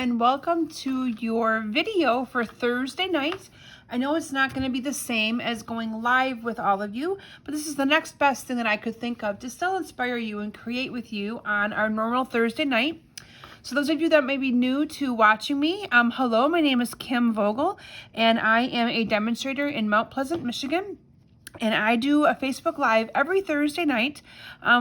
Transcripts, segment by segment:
and welcome to your video for Thursday night. I know it's not going to be the same as going live with all of you, but this is the next best thing that I could think of to still inspire you and create with you on our normal Thursday night. So those of you that may be new to watching me, hello, my name is Kim Vogel, and I am a demonstrator in Mount Pleasant, Michigan. And I do a Facebook Live every Thursday night,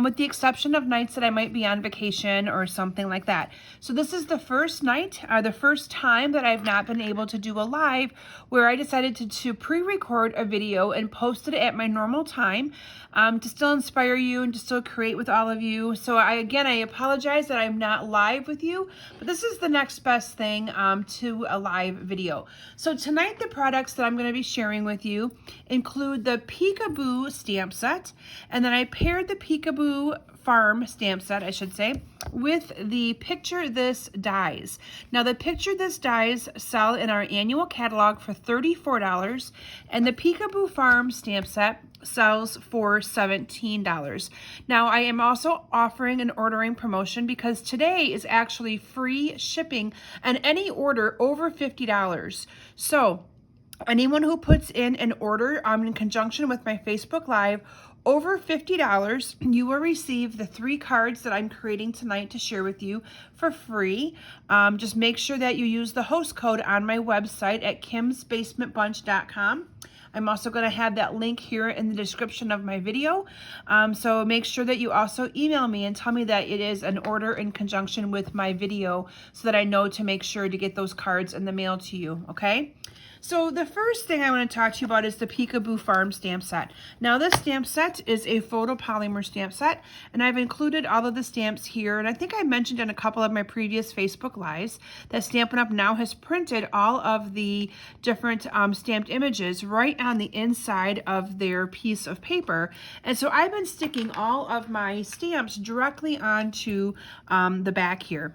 with the exception of nights that I might be on vacation or something like that. So this is the first night, the first time that I've not been able to do a live where I decided to pre-record a video and post it at my normal time to still inspire you and to still create with all of you. So I apologize that I'm not live with you, but this is the next best thing to a live video. So tonight the products that I'm going to be sharing with you include the Peekaboo stamp set, and then I paired the Peekaboo farm stamp set, I should say, with the Picture This dies. Now the Picture This dies sell in our annual catalog for $34, and the Peekaboo farm stamp set sells for $17. Now I am also offering an ordering promotion because today is actually free shipping on any order over $50. So anyone who puts in an order in conjunction with my Facebook Live over $50, you will receive the 3 cards that I'm creating tonight to share with you for free. Just make sure that you use the host code on my website at kimsbasementbunch.com. I'm also going to have that link here in the description of my video. So make sure that you also email me and tell me that it is an order in conjunction with my video so that I know to make sure to get those cards in the mail to you, okay? So the first thing I want to talk to you about is the Peekaboo Farm stamp set. Now this stamp set is a photopolymer stamp set, and I've included all of the stamps here, and I think I mentioned in a couple of my previous Facebook Lives that Stampin' Up! Now has printed all of the different stamped images right on the inside of their piece of paper, and so I've been sticking all of my stamps directly onto the back here.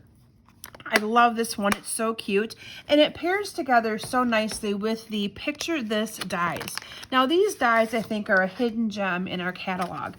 I love this one. It's so cute, and it pairs together so nicely with the Picture This dies. Now these dies I think are a hidden gem in our catalog.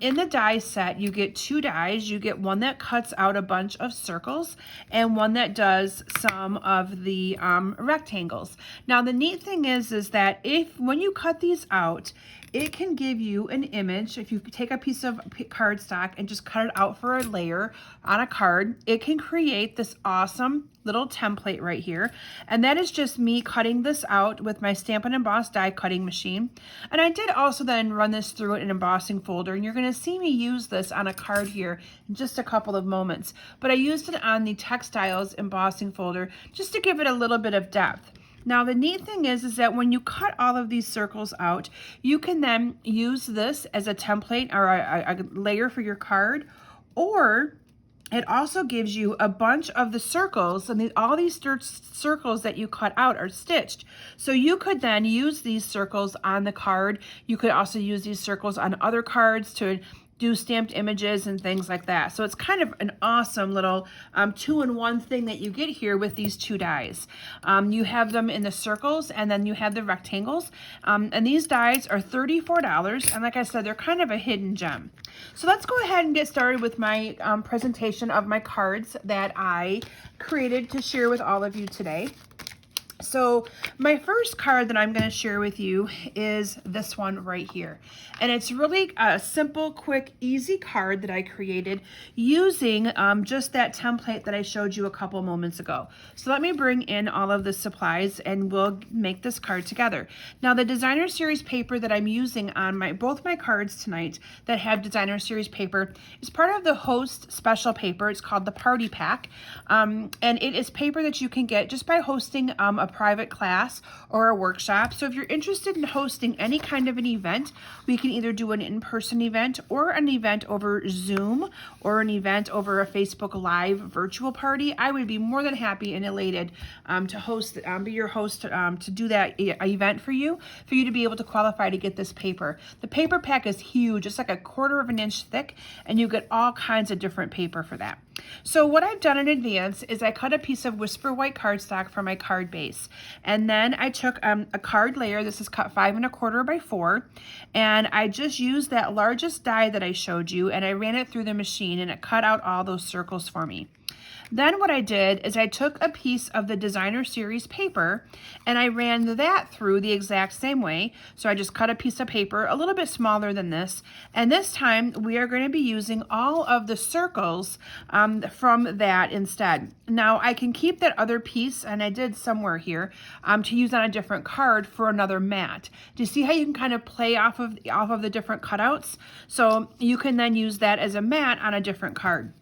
In the die set you get 2 dies. You get one that cuts out a bunch of circles and one that does some of the rectangles. Now the neat thing is that when you cut these out, it can give you an image. If you take a piece of cardstock and just cut it out for a layer on a card, it can create this awesome little template right here. And that is just me cutting this out with my Stampin' Emboss die cutting machine. And I did also then run this through an embossing folder, and you're going to see me use this on a card here in just a couple of moments. But I used it on the textiles embossing folder just to give it a little bit of depth. Now the neat thing is that when you cut all of these circles out, you can then use this as a template or a layer for your card, or it also gives you a bunch of the circles, and all these circles that you cut out are stitched. So you could then use these circles on the card. You could also use these circles on other cards to do stamped images and things like that. So it's kind of an awesome little 2-in-1 thing that you get here with these 2 dies. You have them in the circles, and then you have the rectangles. And these dies are $34, and like I said, they're kind of a hidden gem. So let's go ahead and get started with my presentation of my cards that I created to share with all of you today. So my first card that I'm going to share with you is this one right here. And it's really a simple, quick, easy card that I created using just that template that I showed you a couple moments ago. So let me bring in all of the supplies and we'll make this card together. Now the Designer Series paper that I'm using on both my cards tonight that have Designer Series paper is part of the Host special paper. It's called the Party Pack. And it is paper that you can get just by hosting a private class or a workshop. So if you're interested in hosting any kind of an event, we can either do an in-person event or an event over Zoom or an event over a Facebook Live virtual party. I would be more than happy and elated to host, be your host to do that event for you to be able to qualify to get this paper. The paper pack is huge. It's like a 1/4 of an inch thick, and you get all kinds of different paper for that. So what I've done in advance is I cut a piece of Whisper White cardstock for my card base. And then I took a card layer. This is cut 5 1/4 by 4. And I just used that largest die that I showed you, and I ran it through the machine, and it cut out all those circles for me. Then what I did is I took a piece of the designer series paper and I ran that through the exact same way. So I just cut a piece of paper a little bit smaller than this, and this time we are going to be using all of the circles from that instead. Now I can keep that other piece, and I did somewhere here, to use on a different card for another mat. Do you see how you can kind of play off of the different cutouts? So you can then use that as a mat on a different card.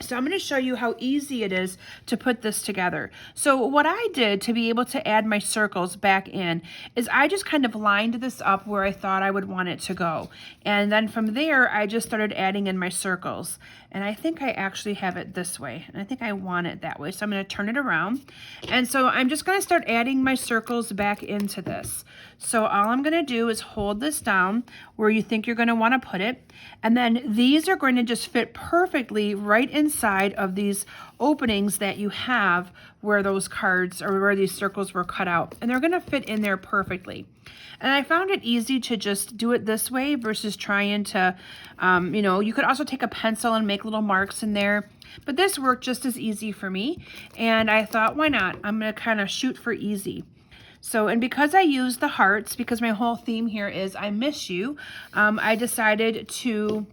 So I'm going to show you how easy it is to put this together. So what I did to be able to add my circles back in is I just kind of lined this up where I thought I would want it to go. And then from there, I just started adding in my circles. And I think I actually have it this way. And I think I want it that way. So I'm going to turn it around. And so I'm just going to start adding my circles back into this. So all I'm going to do is hold this down where you think you're going to want to put it. And then these are going to just fit perfectly right inside of these openings that you have where those cards or where these circles were cut out. And they're going to fit in there perfectly. And I found it easy to just do it this way versus trying to, you could also take a pencil and make little marks in there. But this worked just as easy for me. And I thought, why not? I'm going to kind of shoot for easy. So, and because I used the hearts, because my whole theme here is I miss you, I decided to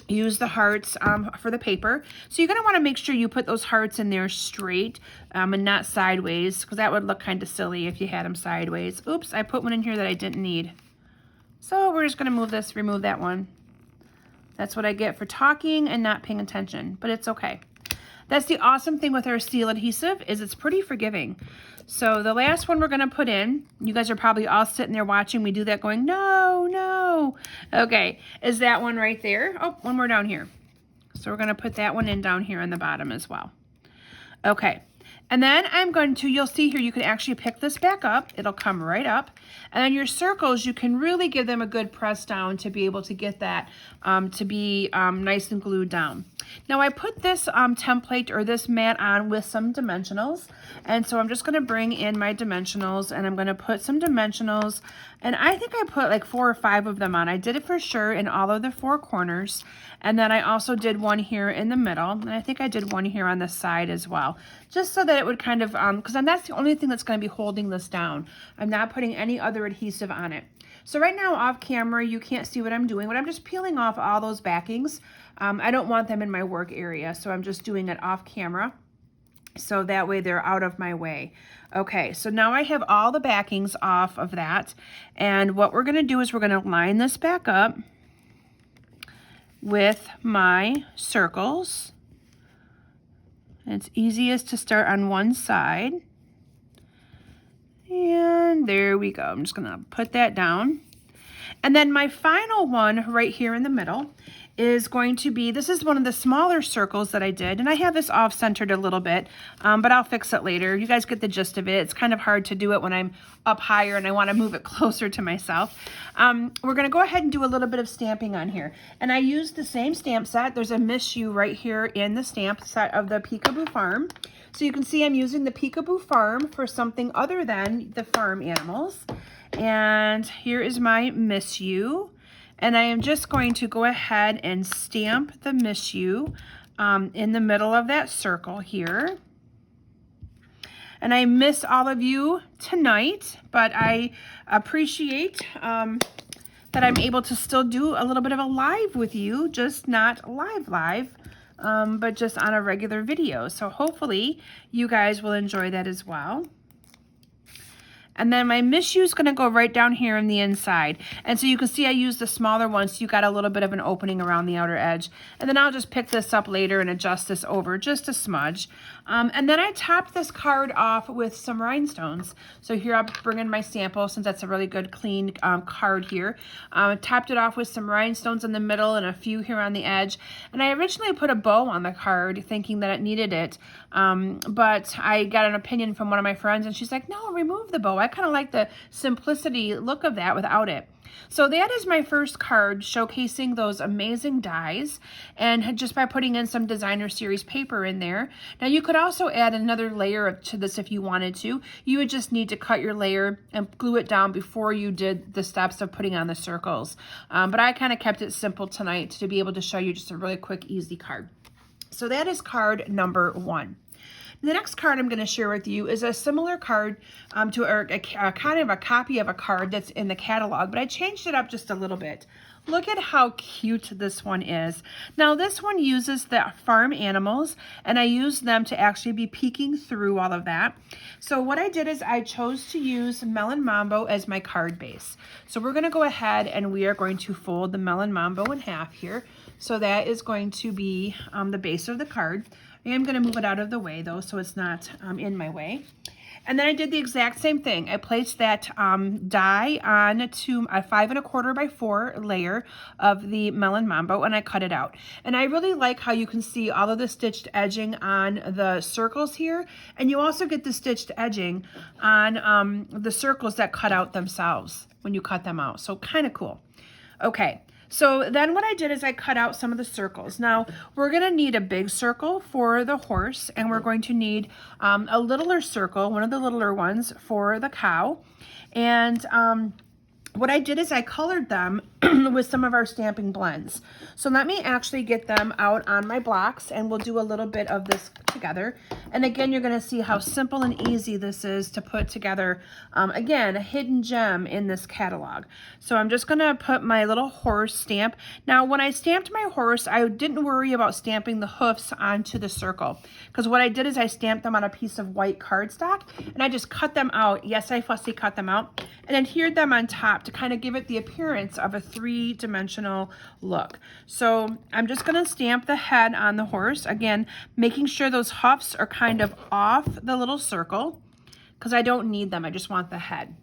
use the hearts for the paper. So you're going to want to make sure you put those hearts in there straight and not sideways, because that would look kind of silly if you had them sideways. Oops, I put one in here that I didn't need. So we're just going to remove that one. That's what I get for talking and not paying attention, but it's okay. That's the awesome thing with our seal adhesive is it's pretty forgiving. So the last one we're going to put in, you guys are probably all sitting there watching me do that going, no, no. Okay, is that one right there? Oh, one more down here. So we're going to put that one in down here on the bottom as well. Okay, and then I'm going to, you'll see here, you can actually pick this back up. It'll come right up. And then your circles, you can really give them a good press down to be able to get that to be nice and glued down. Now I put this template or this mat on with some dimensionals, and so I'm just going to bring in my dimensionals and I'm going to put some dimensionals, and I think I put like 4 or 5 of them on. I did it for sure in all of the 4 corners, and then I also did one here in the middle, and I think I did one here on the side as well, just so that it would kind of, because that's the only thing that's going to be holding this down. I'm not putting any other adhesive on it. So right now off camera, you can't see what I'm doing, but I'm just peeling off all those backings. I don't want them in my work area, so I'm just doing it off camera. So that way they're out of my way. Okay, so now I have all the backings off of that. And what we're gonna do is we're gonna line this back up with my circles. It's easiest to start on one side. And there we go. I'm just gonna put that down. And then my final one right here in the middle is going to be, this is one of the smaller circles that I did, and I have this off-centered a little bit, but I'll fix it later. You guys get the gist of it. It's kind of hard to do it when I'm up higher and I want to move it closer to myself. We're going to go ahead and do a little bit of stamping on here, and I used the same stamp set. There's a Miss You right here in the stamp set of the Peekaboo Farm. So you can see I'm using the Peekaboo Farm for something other than the farm animals. And here is my Miss You. And I am just going to go ahead and stamp the Miss You in the middle of that circle here. And I miss all of you tonight, but I appreciate that I'm able to still do a little bit of a live with you, just not live, but just on a regular video. So hopefully you guys will enjoy that as well. And then my Miss You is going to go right down here on the inside. And so you can see I used the smaller one, so you got a little bit of an opening around the outer edge. And then I'll just pick this up later and adjust this over just a smudge. And then I topped this card off with some rhinestones. So here I'll bring in my sample, since that's a really good clean card here. Topped it off with some rhinestones in the middle and a few here on the edge. And I originally put a bow on the card thinking that it needed it. But I got an opinion from one of my friends, and she's like, no, remove the bow. I kind of like the simplicity look of that without it. So that is my first card showcasing those amazing dies, and just by putting in some designer series paper in there. Now you could also add another layer to this if you wanted to. You would just need to cut your layer and glue it down before you did the steps of putting on the circles. But I kind of kept it simple tonight to be able to show you just a really quick, easy card. So that is card number 1. The next card I'm going to share with you is a similar card to a kind of a copy of a card that's in the catalog, but I changed it up just a little bit. Look at how cute this one is. Now this one uses the farm animals, and I used them to actually be peeking through all of that. So what I did is I chose to use Melon Mambo as my card base. So we're going to go ahead and we are going to fold the Melon Mambo in half here. So that is going to be the base of the card. I am going to move it out of the way though, so it's not in my way. And then I did the exact same thing. I placed that die on to a 5 1/4 by 4 layer of the Melon Mambo, and I cut it out. And I really like how you can see all of the stitched edging on the circles here, and you also get the stitched edging on the circles that cut out themselves when you cut them out. So kind of cool. Okay. So then what I did is I cut out some of the circles. Now we're going to need a big circle for the horse, and we're going to need a littler circle, one of the littler ones, for the cow. And what I did is I colored them with some of our stamping blends. So let me actually get them out on my blocks, and we'll do a little bit of this together. And again, you're going to see how simple and easy this is to put together, again, a hidden gem in this catalog. So I'm just going to put my little horse stamp. Now, when I stamped my horse, I didn't worry about stamping the hoofs onto the circle, because what I did is I stamped them on a piece of white cardstock, and I just cut them out. Yes, I fussy cut them out and adhered them on top to kind of give it the appearance of a 3-dimensional look. So I'm just going to stamp the head on the horse, again, making sure those hoofs are kind of off the little circle, because I don't need them. I just want the head.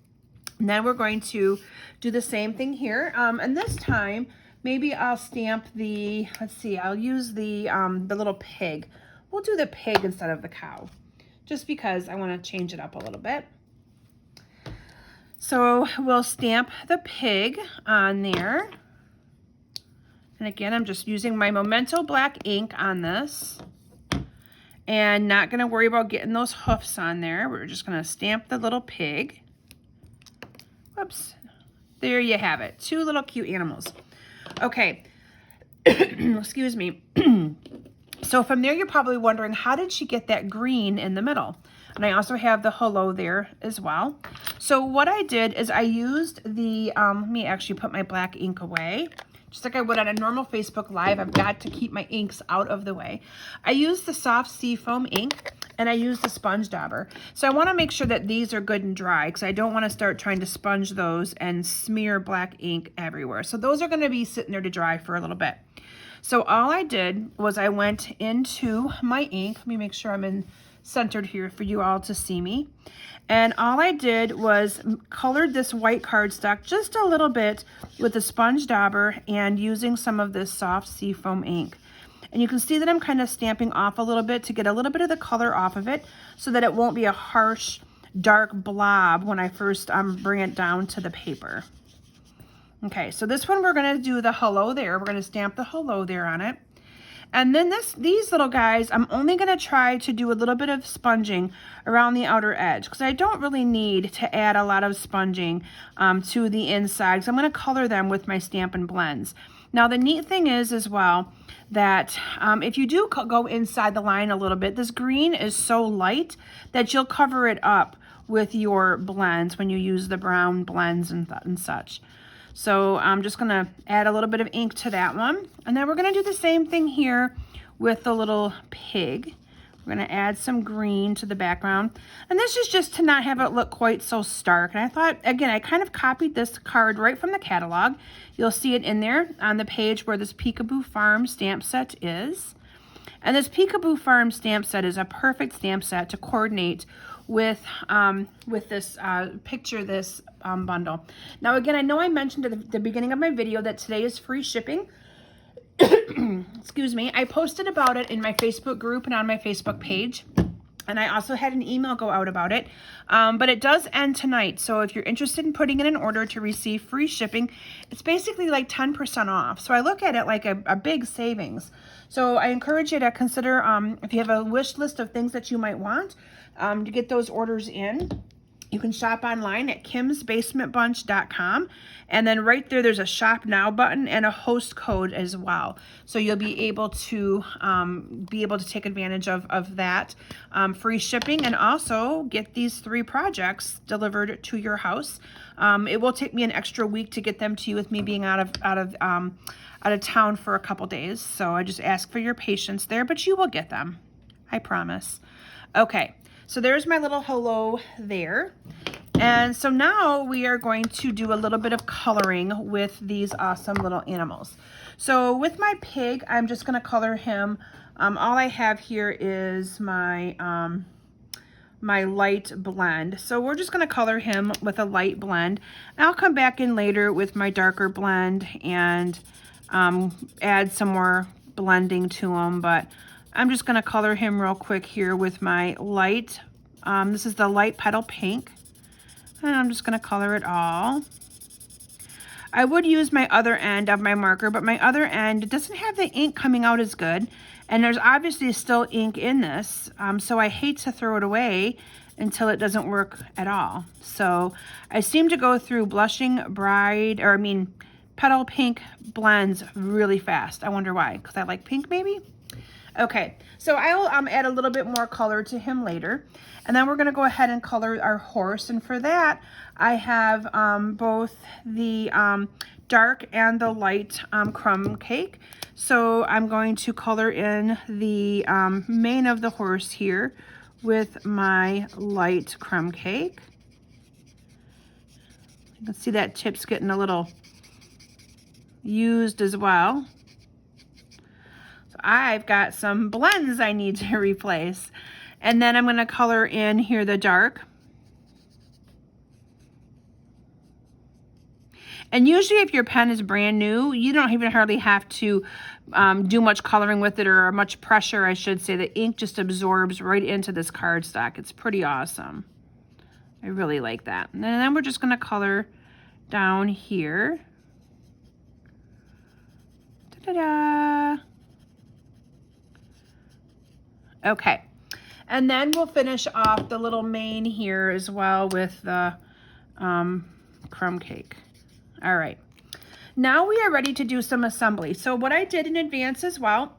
And then we're going to do the same thing here. And this time, maybe I'll stamp the, let's see, I'll use the little pig. We'll do the pig instead of the cow, just because I want to change it up a little bit. So we'll stamp the pig on there. And again, I'm just using my Memento black ink on this, and not going to worry about getting those hoofs on there. We're just going to stamp the little pig. Whoops. There you have it. 2 little cute animals. Okay. Excuse me. So from there, you're probably wondering, how did she get that green in the middle? And I also have the hello there as well. So what I did is I used the, let me actually put my black ink away. Just like I would on a normal Facebook Live, I've got to keep my inks out of the way. I used the soft seafoam ink, and I used the sponge dauber. So I want to make sure that these are good and dry, because I don't want to start trying to sponge those and smear black ink everywhere. So those are going to be sitting there to dry for a little bit. So all I did was I went into my ink. Let me make sure I'm in centered here for you all to see me. And all I did was colored this white cardstock just a little bit with the sponge dauber and using some of this soft seafoam ink. And you can see that I'm kind of stamping off a little bit to get a little bit of the color off of it, so that it won't be a harsh, dark blob when I first bring it down to the paper. Okay, so this one we're going to do the hello there. We're going to stamp the hello there on it. And then these little guys, I'm only going to try to do a little bit of sponging around the outer edge, because I don't really need to add a lot of sponging to the inside. So I'm going to color them with my Stampin' Blends. Now the neat thing is as well that if you do go inside the line a little bit, this green is so light that you'll cover it up with your blends when you use the brown blends and such. So I'm just going to add a little bit of ink to that one. And then we're going to do the same thing here with the little pig. We're going to add some green to the background. And this is just to not have it look quite so stark. And I thought, again, I kind of copied this card right from the catalog. You'll see it in there on the page where this Peekaboo Farm stamp set is. And this Peekaboo Farm stamp set is a perfect stamp set to coordinate with this bundle. Now again, I know I mentioned at the beginning of my video that today is free shipping. Excuse me. I posted about it in my Facebook group and on my Facebook page. And I also had an email go out about it. But it does end tonight. So if you're interested in putting in an order to receive free shipping, it's basically like 10% off. So I look at it like a big savings. So I encourage you to consider, if you have a wish list of things that you might want, to get those orders in. You can shop online at kimsbasementbunch.com, and then right there's a shop now button and a host code as well. So you'll be able to take advantage of that free shipping, and also get these 3 projects delivered to your house. It will take me an extra week to get them to you with me being out of town for a couple days. So I just ask for your patience there, but you will get them. I promise. Okay. So there's my little hello there. And so now we are going to do a little bit of coloring with these awesome little animals. So with my pig, I'm just going to color him. All I have here is my my light blend. So we're just going to color him with a light blend. And I'll come back in later with my darker blend and add some more blending to him, but I'm just going to color him real quick here with my light. This is the light petal pink. And I'm just going to color it all. I would use my other end of my marker, but my other end doesn't have the ink coming out as good. And there's obviously still ink in this, so I hate to throw it away until it doesn't work at all. So I seem to go through petal pink blends really fast. I wonder why, because I like pink maybe? Okay, so I'll add a little bit more color to him later. And then we're going to go ahead and color our horse. And for that, I have both the dark and the light crumb cake. So I'm going to color in the mane of the horse here with my light crumb cake. You can see that tip's getting a little used as well. I've got some blends I need to replace. And then I'm going to color in here the dark. And usually if your pen is brand new, you don't even hardly have to do much coloring with it, or much pressure, I should say. The ink just absorbs right into this cardstock. It's pretty awesome. I really like that. And then we're just going to color down here. Ta-da! Okay, and then we'll finish off the little mane here as well with the crumb cake. All right, now we are ready to do some assembly. So what I did in advance as well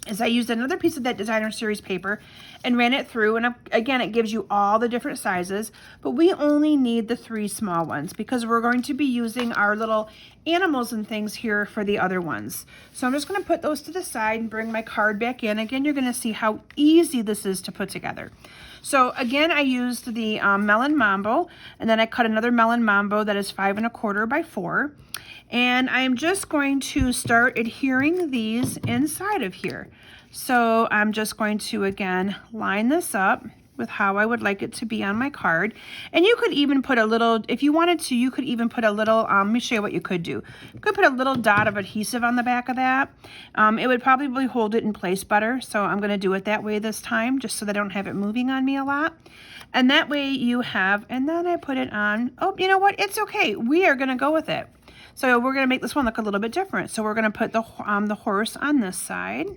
is I used another piece of that designer series paper and ran it through, and again, it gives you all the different sizes, but we only need the 3 small ones because we're going to be using our little animals and things here for the other ones. So I'm just going to put those to the side and bring my card back in. Again, you're going to see how easy this is to put together. So again, I used the melon mambo, and then I cut another melon mambo that is 5 1/4 by 4. And I'm just going to start adhering these inside of here. So I'm just going to, again, line this up with how I would like it to be on my card. And you could even put a little, if you wanted to, you could even put a little, let me show you what you could do. You could put a little dot of adhesive on the back of that. It would probably hold it in place better. So I'm going to do it that way this time, just so that I don't have it moving on me a lot. And that way you have, and then I put it on. Oh, you know what? It's okay. We are going to go with it. So we're going to make this one look a little bit different. So we're going to put the horse on this side.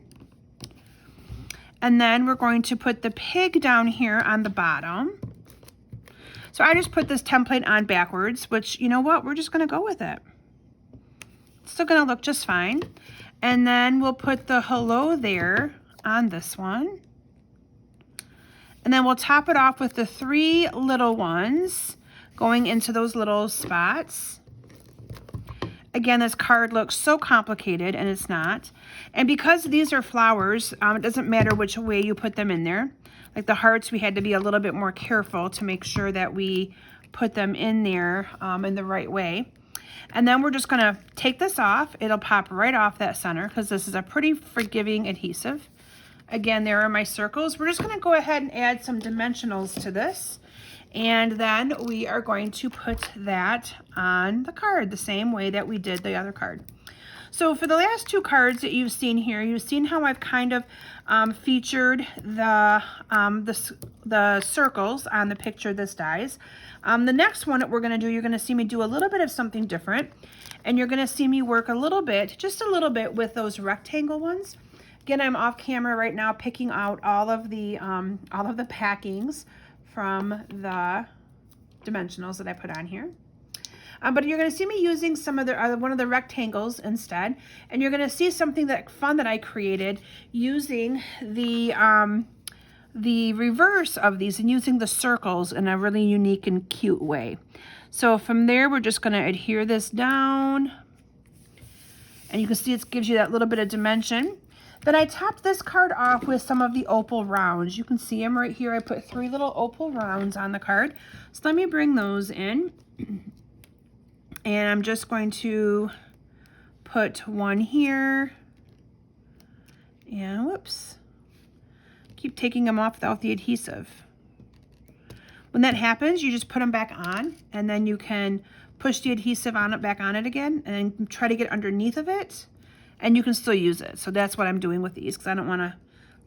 And then we're going to put the pig down here on the bottom. So I just put this template on backwards, which, you know what? We're just going to go with it. It's still going to look just fine. And then we'll put the hello there on this one. And then we'll top it off with the 3 little ones going into those little spots. Again, this card looks so complicated, and it's not. And because these are flowers, it doesn't matter which way you put them in there. Like the hearts, we had to be a little bit more careful to make sure that we put them in there in the right way. And then we're just going to take this off. It'll pop right off that center because this is a pretty forgiving adhesive. Again, there are my circles. We're just going to go ahead and add some dimensionals to this. And then we are going to put that on the card the same way that we did the other card. So for the last 2 cards that you've seen here, you've seen how I've kind of featured the circles on the picture this dies. The next one that we're going to do, you're going to see me do a little bit of something different. And you're going to see me work a little bit, just a little bit, with those rectangle ones. Again, I'm off camera right now picking out all of the packings from the dimensionals that I put on here. But you're going to see me using some of the one of the rectangles instead, and you're going to see something fun that I created using the reverse of these and using the circles in a really unique and cute way. So from there, we're just going to adhere this down, and you can see it gives you that little bit of dimension. Then I topped this card off with some of the opal rounds. You can see them right here. I put 3 little opal rounds on the card. So let me bring those in. And I'm just going to put one here. And whoops. Keep taking them off without the adhesive. When that happens, you just put them back on, and then you can push the adhesive on it, back on it again, and then try to get underneath of it, and you can still use it. So that's what I'm doing with these, because I don't want to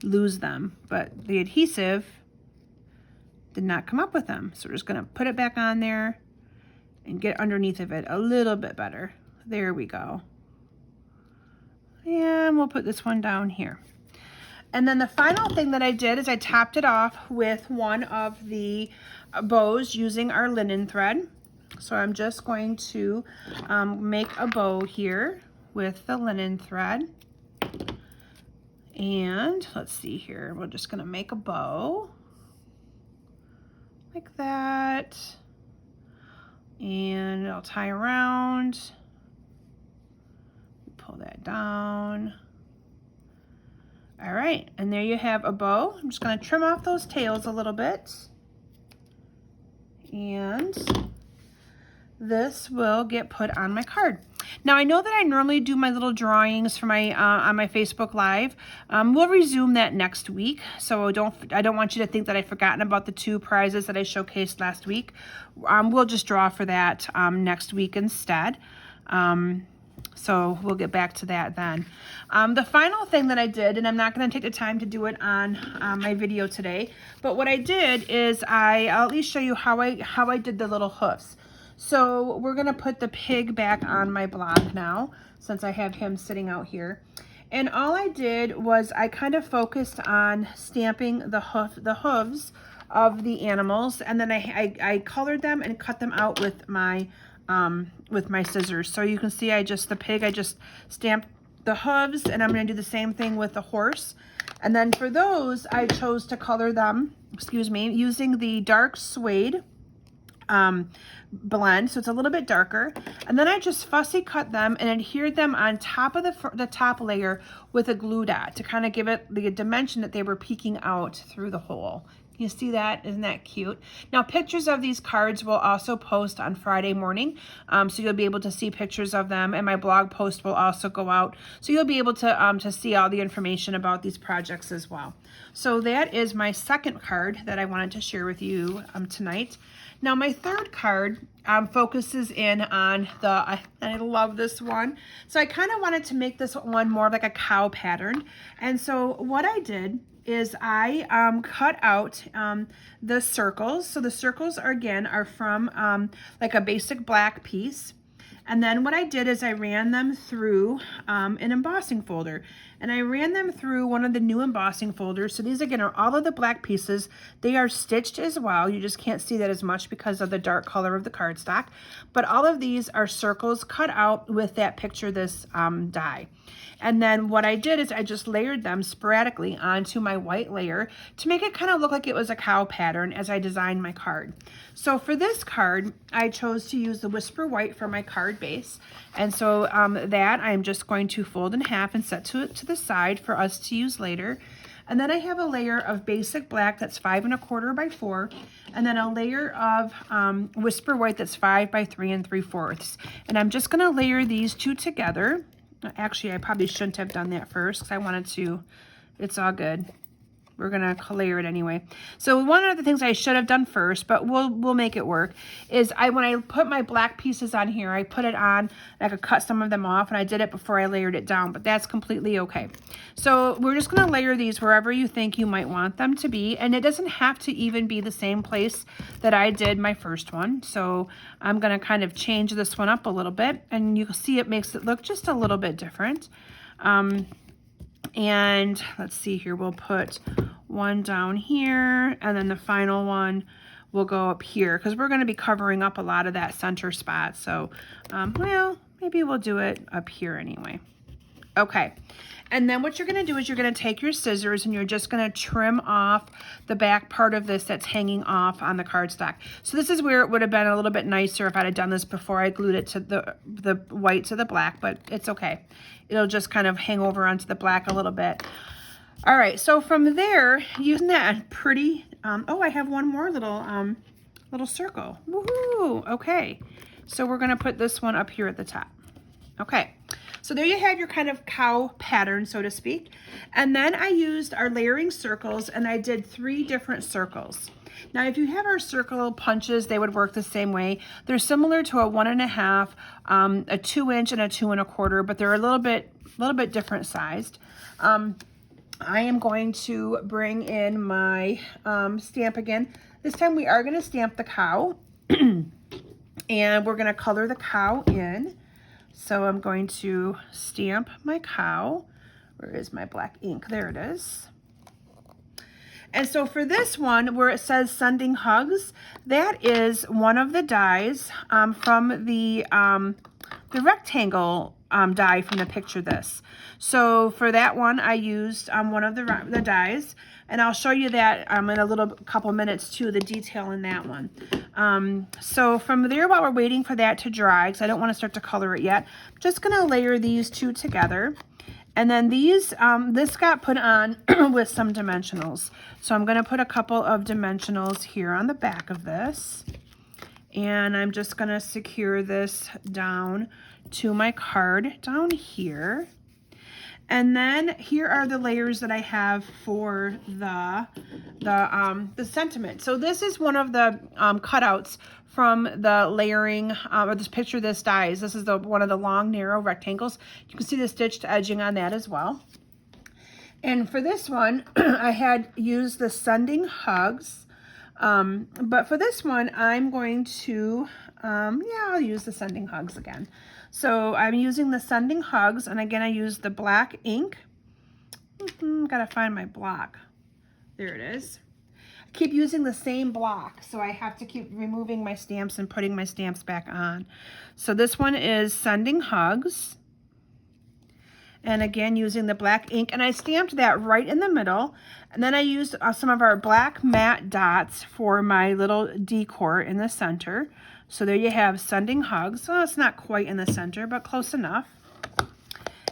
lose them. But the adhesive did not come up with them. So we're just going to put it back on there and get underneath of it a little bit better. There we go. And we'll put this one down here. And then the final thing that I did is I topped it off with one of the bows using our linen thread. So I'm just going to make a bow here with the linen thread. And let's see here, we're just gonna make a bow like that. And I'll tie around, pull that down. All right, and there you have a bow. I'm just gonna trim off those tails a little bit. And this will get put on my card. Now I know that I normally do my little drawings for my on my Facebook Live. We'll resume that next week, so I don't want you to think that I've forgotten about the 2 prizes that I showcased last week. We'll just draw for that next week instead. So we'll get back to that then. The final thing that I did, and I'm not going to take the time to do it on my video today, but what I did is I'll at least show you how I did the little hoofs. So we're going to put the pig back on my block now, since I have him sitting out here. And all I did was I kind of focused on stamping the hooves of the animals, and then I colored them and cut them out with my scissors. So you can see I just stamped the hooves, and I'm going to do the same thing with the horse. And then for those, I chose to color them, using the dark suede blend, so it's a little bit darker. And then I just fussy cut them and adhered them on top of the top layer with a glue dot to kind of give it the dimension that they were peeking out through the hole. You see that? Isn't that cute? Now, pictures of these cards will also post on Friday morning, so you'll be able to see pictures of them, and my blog post will also go out, so you'll be able to see all the information about these projects as well. So that is my second card that I wanted to share with you tonight. Now, my third card focuses in on I love this one. So I kind of wanted to make this one more like a cow pattern, and so what I did is I cut out the circles. So the circles are from like a basic black piece. And then what I did is I ran them through an embossing folder. And I ran them through one of the new embossing folders. So these again are all of the black pieces. They are stitched as well. You just can't see that as much because of the dark color of the cardstock. But all of these are circles cut out with that Picture This die. And then what I did is I just layered them sporadically onto my white layer to make it kind of look like it was a cow pattern as I designed my card. So for this card, I chose to use the Whisper White for my card base. And so that I'm just going to fold in half and set to the side for us to use later. And then I have a layer of basic black that's 5 1/4 by 4, and then a layer of Whisper White that's 5 by 3 3/4. And I'm just gonna layer these two together. Actually, I probably shouldn't have done that first because I wanted to. It's all good. We're gonna layer it anyway. So one of the things I should have done first, but we'll make it work, is when I put my black pieces on here, I put it on, I could cut some of them off, and I did it before I layered it down, but that's completely okay. So we're just gonna layer these wherever you think you might want them to be, and it doesn't have to even be the same place that I did my first one. So I'm gonna kind of change this one up a little bit, and you can see it makes it look just a little bit different. And let's see here, we'll put one down here, and then the final one will go up here because we're going to be covering up a lot of that center spot. So, well, maybe we'll do it up here anyway. Okay. And then what you're going to do is you're going to take your scissors and you're just going to trim off the back part of this that's hanging off on the cardstock. So this is where it would have been a little bit nicer if I'd have done this before I glued it to the white to the black, but it's okay. It'll just kind of hang over onto the black a little bit. All right, so from there, using that pretty, oh, I have one more little circle. Woohoo! Okay, so we're going to put this one up here at the top. Okay. So there you have your kind of cow pattern, so to speak. And then I used our layering circles and I did 3 different circles. Now, if you have our circle punches, they would work the same way. They're similar to a 1.5, a 2-inch and a 2 1/4, but they're a little bit different sized. I am going to bring in my stamp again. This time we are going to stamp the cow and we're going to color the cow in. So I'm going to stamp my cow. Where is my black ink? There it is. And so for this one, where it says Sending Hugs, that is one of the dies from the rectangle die from the Picture This. So for that one, I used one of the dies, and I'll show you that in a couple minutes too, the detail in that one. So from there, while we're waiting for that to dry, because I don't want to start to color it yet, I'm just going to layer these 2 together. And then these, this got put on with some dimensionals. So I'm going to put a couple of dimensionals here on the back of this. And I'm just going to secure this down to my card down here. And then here are the layers that I have for the sentiment. So this is one of the cutouts from the layering or this Picture This dies. This is one of the long narrow rectangles. You can see the stitched edging on that as well. And for this one, I had used the Sending Hugs. But for this one, I'm going to, I'll use the Sending Hugs again. So I'm using the Sending Hugs, and again, I use the black ink. Gotta find my block. There it is. I keep using the same block, so I have to keep removing my stamps and putting my stamps back on. So this one is Sending Hugs. And again, using the black ink, and I stamped that right in the middle. And then I used some of our black matte dots for my little decor in the center. So there you have Sending Hugs. Well, it's not quite in the center, but close enough.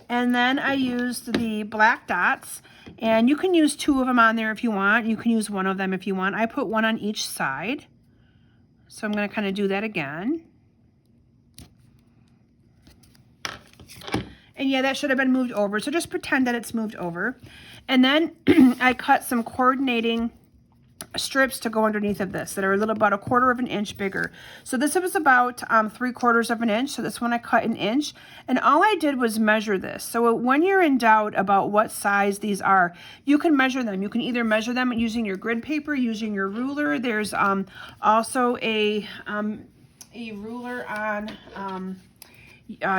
And then I used the black dots, and you can use 2 of them on there if you want. You can use 1 of them if you want. I put 1 on each side. So I'm going to kind of do that again. And yeah, that should have been moved over. So just pretend that it's moved over. And then I cut some coordinating strips to go underneath of this that are about 1/4 inch bigger. So this was about 3/4 inch. So this one I cut 1 inch. And all I did was measure this. So when you're in doubt about what size these are, you can measure them. You can either measure them using your grid paper, using your ruler. There's also a ruler on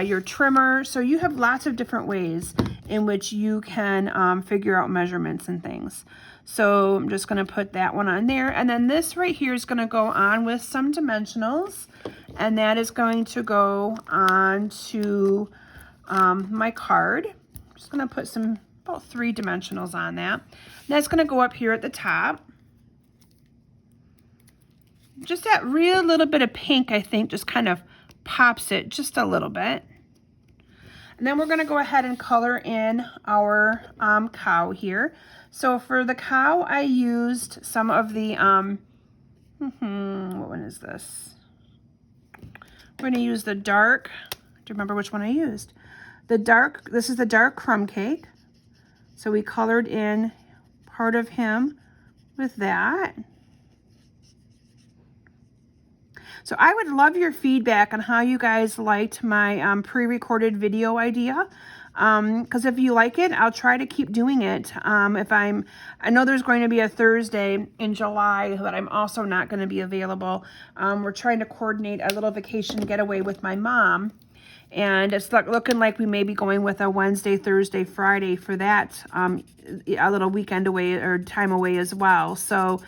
your trimmer. So you have lots of different ways in which you can figure out measurements and things. So I'm just going to put that one on there. And then this right here is going to go on with some dimensionals. And that is going to go on to my card. I'm just going to put about 3 dimensionals on that. And that's going to go up here at the top. Just that real little bit of pink, I think, just kind of pops it just a little bit. And then we're going to go ahead and color in our cow here. So for the cow, I used some of the, what one is this? We're going to use the dark, do you remember which one I used? This is the dark crumb cake. So we colored in part of him with that. So I would love your feedback on how you guys liked my pre-recorded video idea. Because if you like it, I'll try to keep doing it. I know there's going to be a Thursday in July that I'm also not going to be available. We're trying to coordinate a little vacation getaway with my mom. And it's looking like we may be going with a Wednesday, Thursday, Friday for that, a little weekend away or time away as well. So,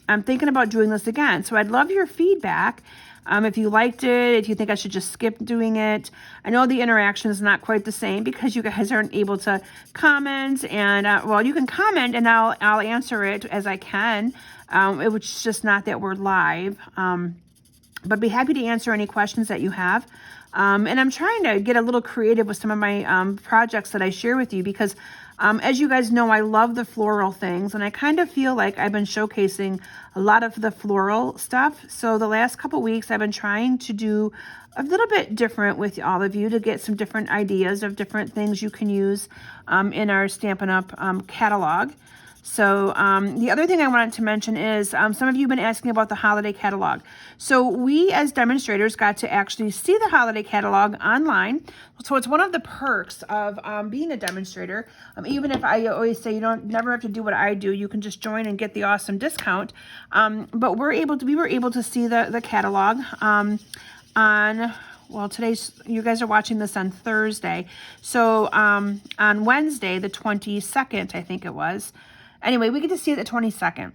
I'm thinking about doing this again. So I'd love your feedback. If you liked it, if you think I should just skip doing it. I know the interaction is not quite the same because you guys aren't able to comment, and well, you can comment and I'll answer it as I can. It was just not that we're live, but be happy to answer any questions that you have. And I'm trying to get a little creative with some of my projects that I share with you because as you guys know, I love the floral things, and I kind of feel like I've been showcasing a lot of the floral stuff. So the last couple weeks, I've been trying to do a little bit different with all of you to get some different ideas of different things you can use in our Stampin' Up! Catalog. So the other thing I wanted to mention is some of you have been asking about the holiday catalog. So we as demonstrators got to actually see the holiday catalog online. So it's one of the perks of being a demonstrator. Even if I always say you never have to do what I do, you can just join and get the awesome discount. But we were able to see the catalog on, well, you guys are watching this on Thursday. So on Wednesday, the 22nd, I think it was. Anyway, we get to see it the 22nd.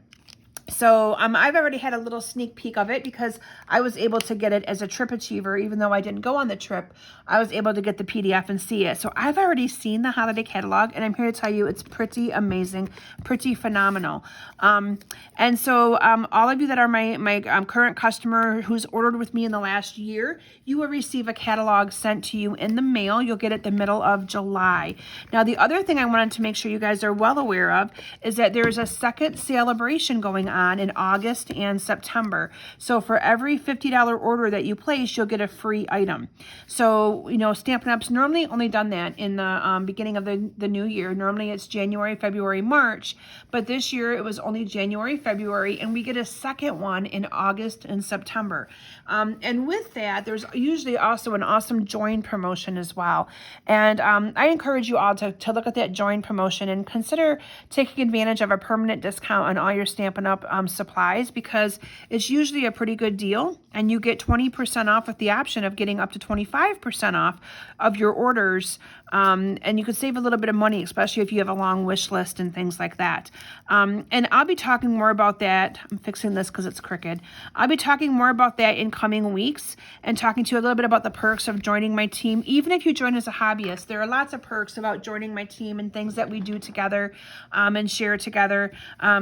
So I've already had a little sneak peek of it because I was able to get it as a trip achiever. Even though I didn't go on the trip, I was able to get the PDF and see it. So I've already seen the holiday catalog, and I'm here to tell you it's pretty amazing, pretty phenomenal. And so all of you that are my current customer who's ordered with me in the last year, you will receive a catalog sent to you in the mail. You'll get it the middle of July. Now, the other thing I wanted to make sure you guys are well aware of is that there's a second celebration going on in August and September. So for every $50 order that you place, you'll get a free item. So, you know, Stampin' Up's normally only done that in the beginning of the new year. Normally it's January, February, March, but this year it was only January, February, and we get a second one in August and September. And with that, there's usually also an awesome join promotion as well. And I encourage you all to look at that join promotion and consider taking advantage of a permanent discount on all your Stampin' Up! Supplies, because it's usually a pretty good deal, and you get 20% off with the option of getting up to 25% off of your orders. And you could save a little bit of money, especially if you have a long wish list and things like that. And I'll be talking more about that. I'm fixing this because it's crooked. I'll be talking more about that in coming weeks and talking to you a little bit about the perks of joining my team. Even if you join as a hobbyist, there are lots of perks about joining my team and things that we do together and share together.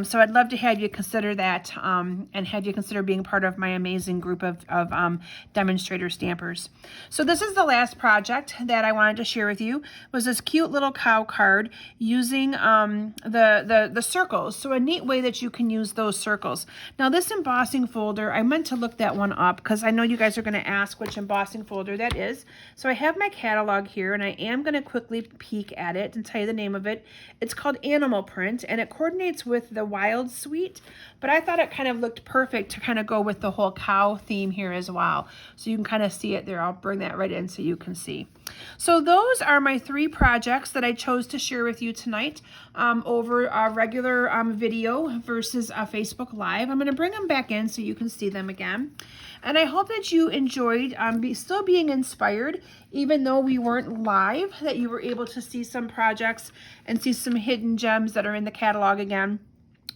So I'd love to have you consider that and have you consider being part of my amazing group of demonstrator stampers. So this is the last project that I wanted to share with you. Was this cute little cow card using the circles. So a neat way that you can use those circles. Now this embossing folder, I meant to look that one up because I know you guys are going to ask which embossing folder that is. So I have my catalog here, and I am going to quickly peek at it and tell you the name of it. It's called Animal Print, and it coordinates with the Wild Suite, but I thought it kind of looked perfect to kind of go with the whole cow theme here as well. So you can kind of see it there. I'll bring that right in so you can see. So those are my 3 projects that I chose to share with you tonight over a regular video versus a Facebook Live. I'm going to bring them back in so you can see them again. And I hope that you enjoyed still being inspired, even though we weren't live, that you were able to see some projects and see some hidden gems that are in the catalog again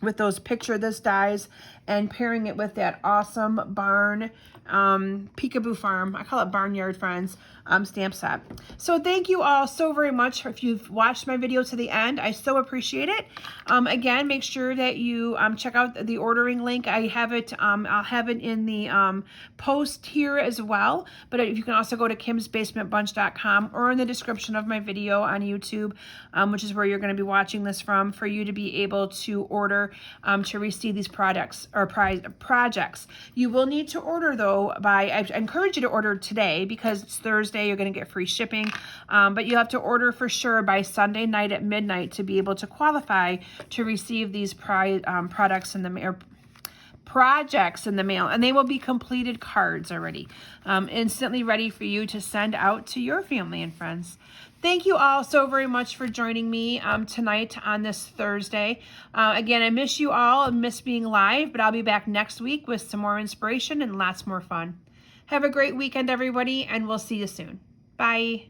with those picture this dies and pairing it with that awesome barn Peekaboo Farm, I call it Barnyard Friends, stamp set. So thank you all so very much. If you've watched my video to the end, I so appreciate it. Again, make sure that you check out the ordering link. I have it, I'll have it in the post here as well, but if you can also go to kimsbasementbunch.com or in the description of my video on YouTube, which is where you're going to be watching this from, for you to be able to order to receive these products or projects. You will need to order though by, I encourage you to order today because it's Thursday, you're going to get free shipping, but you have to order for sure by Sunday night at midnight to be able to qualify to receive these products in the mail. Projects in the mail, and they will be completed cards already, instantly ready for you to send out to your family and friends. Thank you all so very much for joining me tonight on this Thursday. Again, I miss you all. I miss being live, but I'll be back next week with some more inspiration and lots more fun. Have a great weekend, everybody, and we'll see you soon. Bye.